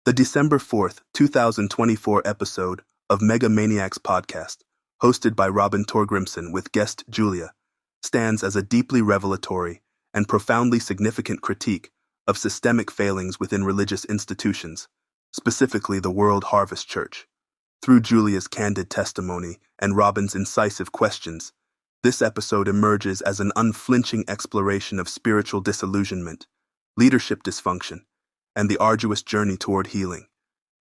The December 4th, 2024 episode of Mega Maniacs podcast, hosted by Robin Torgrimson with guest Julia, stands as a deeply revelatory and profoundly significant critique of systemic failings within religious institutions, specifically the World Harvest Church. Through Julia's candid testimony and Robin's incisive questions, this episode emerges as an unflinching exploration of spiritual disillusionment, leadership dysfunction, and the arduous journey toward healing.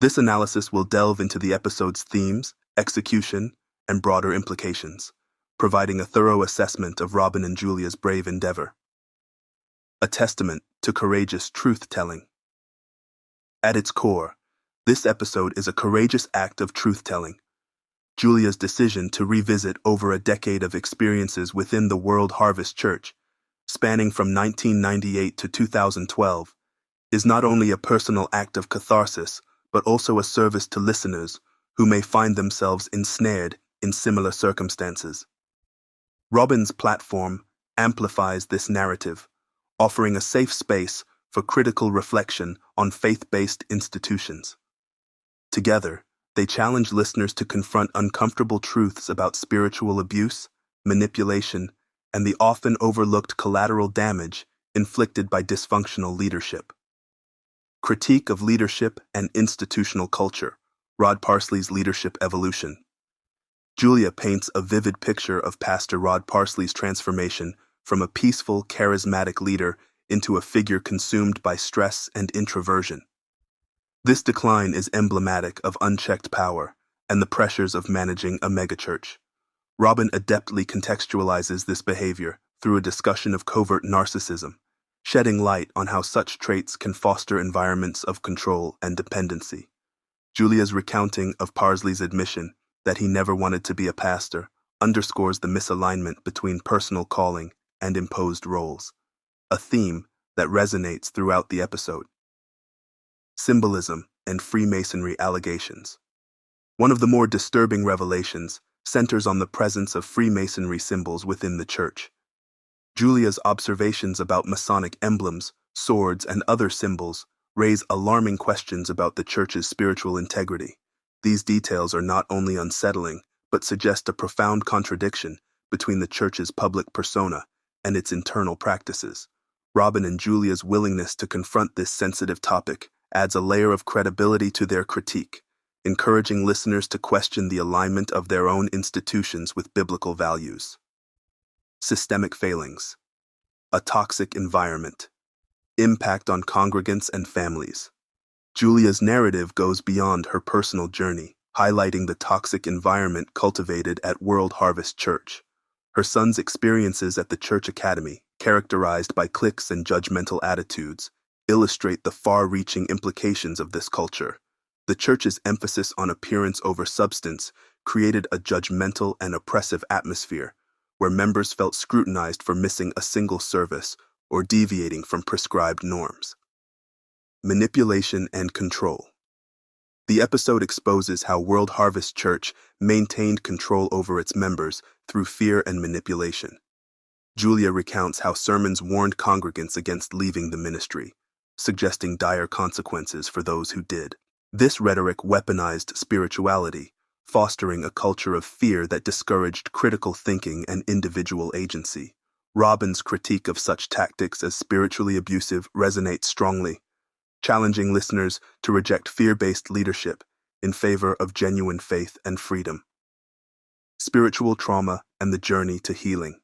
This analysis will delve into the episode's themes, execution, and broader implications, providing a thorough assessment of Robin and Julia's brave endeavor. A testament to courageous truth-telling. At its core, this episode is a courageous act of truth-telling. Julia's decision to revisit over a decade of experiences within the World Harvest Church, spanning from 1998 to 2012, is not only a personal act of catharsis, but also a service to listeners who may find themselves ensnared in similar circumstances. Robin's platform amplifies this narrative, offering a safe space for critical reflection on faith-based institutions. Together, they challenge listeners to confront uncomfortable truths about spiritual abuse, manipulation, and the often overlooked collateral damage inflicted by dysfunctional leadership. Critique of Leadership and Institutional Culture, Rod Parsley's Leadership Evolution. Julia paints a vivid picture of Pastor Rod Parsley's transformation from a peaceful, charismatic leader into a figure consumed by stress and introversion. This decline is emblematic of unchecked power and the pressures of managing a megachurch. Robin adeptly contextualizes this behavior through a discussion of covert narcissism, shedding light on how such traits can foster environments of control and dependency. Julia's recounting of Parsley's admission that he never wanted to be a pastor underscores the misalignment between personal calling and imposed roles, a theme that resonates throughout the episode. Symbolism and Freemasonry allegations. One of the more disturbing revelations centers on the presence of Freemasonry symbols within the church. Julia's observations about Masonic emblems, swords, and other symbols raise alarming questions about the church's spiritual integrity. These details are not only unsettling, but suggest a profound contradiction between the church's public persona and its internal practices. Robin and Julia's willingness to confront this sensitive topic adds a layer of credibility to their critique, encouraging listeners to question the alignment of their own institutions with biblical values. Systemic failings. A toxic environment. Impact on congregants and families. Julia's narrative goes beyond her personal journey, highlighting the toxic environment cultivated at World Harvest Church. Her son's experiences at the church academy, characterized by cliques and judgmental attitudes, illustrate the far-reaching implications of this culture. The church's emphasis on appearance over substance created a judgmental and oppressive atmosphere, where members felt scrutinized for missing a single service or deviating from prescribed norms. Manipulation and control. The episode exposes how World Harvest Church maintained control over its members through fear and manipulation. Julia recounts how sermons warned congregants against leaving the ministry, suggesting dire consequences for those who did. This rhetoric weaponized spirituality, fostering a culture of fear that discouraged critical thinking and individual agency. Robin's critique of such tactics as spiritually abusive resonates strongly, challenging listeners to reject fear-based leadership in favor of genuine faith and freedom. Spiritual trauma and the journey to healing.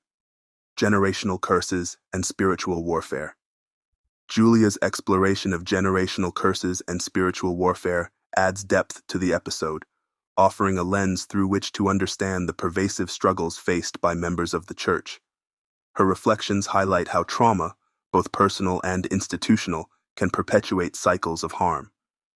Generational curses and spiritual warfare. Julia's exploration of generational curses and spiritual warfare adds depth to the episode, offering a lens through which to understand the pervasive struggles faced by members of the church. Her reflections highlight how trauma, both personal and institutional, can perpetuate cycles of harm.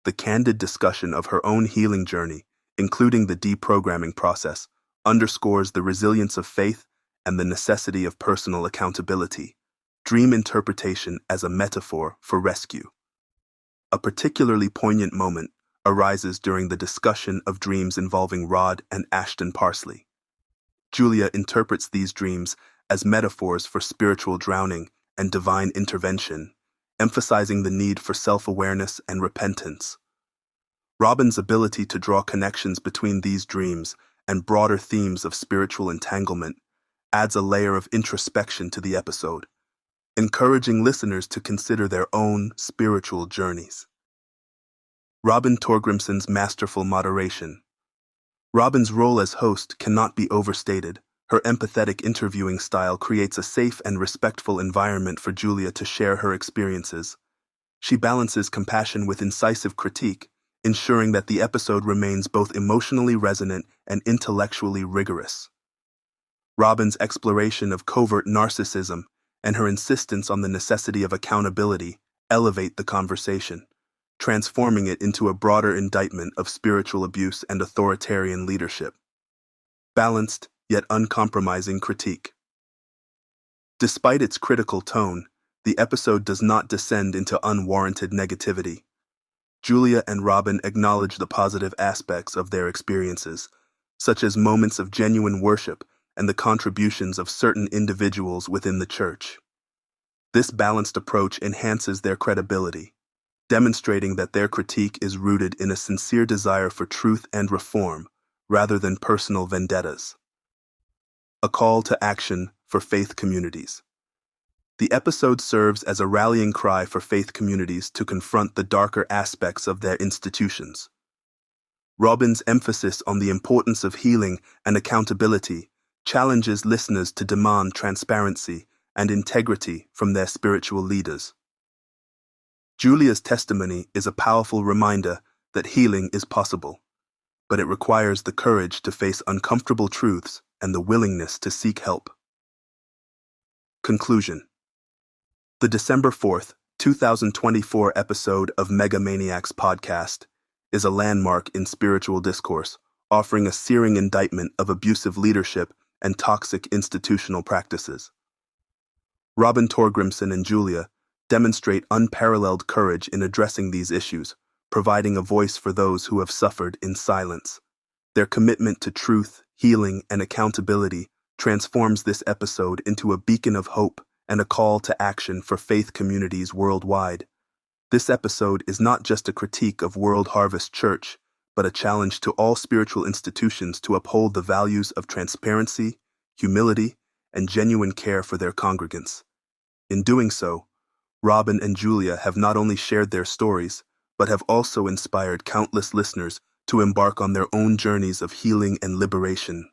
The candid discussion of her own healing journey, including the deprogramming process, underscores the resilience of faith and the necessity of personal accountability. Dream interpretation as a metaphor for rescue. A particularly poignant moment arises during the discussion of dreams involving Rod and Ashton Parsley. Julia interprets these dreams as metaphors for spiritual drowning and divine intervention, emphasizing the need for self-awareness and repentance. Robin's ability to draw connections between these dreams and broader themes of spiritual entanglement adds a layer of introspection to the episode, encouraging listeners to consider their own spiritual journeys. Robin Torgrimson's masterful moderation. Robin's role as host cannot be overstated. Her empathetic interviewing style creates a safe and respectful environment for Julia to share her experiences. She balances compassion with incisive critique, ensuring that the episode remains both emotionally resonant and intellectually rigorous. Robin's exploration of covert narcissism and her insistence on the necessity of accountability elevate the conversation, transforming it into a broader indictment of spiritual abuse and authoritarian leadership. Balanced, yet uncompromising critique. Despite its critical tone, the episode does not descend into unwarranted negativity. Julia and Robin acknowledge the positive aspects of their experiences, such as moments of genuine worship and the contributions of certain individuals within the church. This balanced approach enhances their credibility, demonstrating that their critique is rooted in a sincere desire for truth and reform, rather than personal vendettas. A call to action for faith communities. The episode serves as a rallying cry for faith communities to confront the darker aspects of their institutions. Robin's emphasis on the importance of healing and accountability challenges listeners to demand transparency and integrity from their spiritual leaders. Julia's testimony is a powerful reminder that healing is possible, but it requires the courage to face uncomfortable truths and the willingness to seek help. Conclusion. The December 4th, 2024 episode of Mega Maniacs podcast is a landmark in spiritual discourse, offering a searing indictment of abusive leadership and toxic institutional practices. Robin Torgrimson and Julia demonstrate unparalleled courage in addressing these issues, providing a voice for those who have suffered in silence. Their commitment to truth, healing, and accountability transforms this episode into a beacon of hope and a call to action for faith communities worldwide. This episode is not just a critique of World Harvest Church, but a challenge to all spiritual institutions to uphold the values of transparency, humility, and genuine care for their congregants. In doing so, Robin and Julia have not only shared their stories, but have also inspired countless listeners to embark on their own journeys of healing and liberation